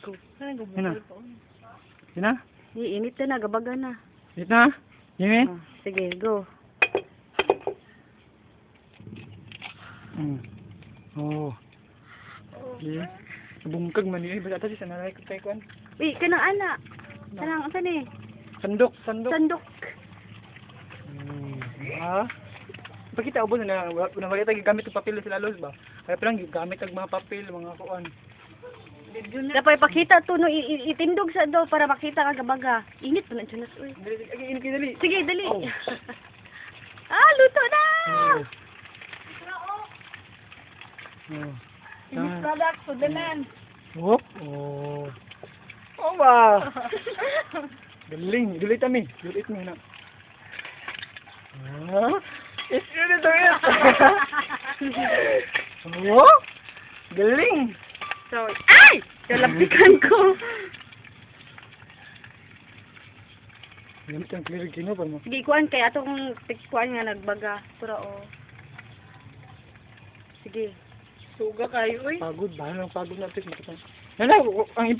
Go. Yun na. Yun na? Iinit na, gabaga na. Yun na? Yun Oh, sige, go. Oh. Okay. Bungkag man yun. Basta ito siya nanay ko tayo kuhan. Uy, kanang ana. Kanang, saan eh? Sandok. Sandok. Ha? Pakita ubos na nakita gamit ng papel sila los ba? Kaya parang gamit ang mga papel, mga kuan. Dapat ipakita to no itindog sa do para makita ka gabaga. Init pa na dyan. Uy. Dali. Sige, dali. Oh. Luto na! Oh. product, sudanan. Oh. Oh ba? Galing. Dulit kami. Dulit mo na. It's really the Oh. Galing. So, ay! Kalapikan ko. Gamit ang clear kino pa mo. Sige, kuan kay atong kuan nga nagbaga. Pura o. Sige. Suga kayo, uy. Pagod ba? Pagod na ito. Ang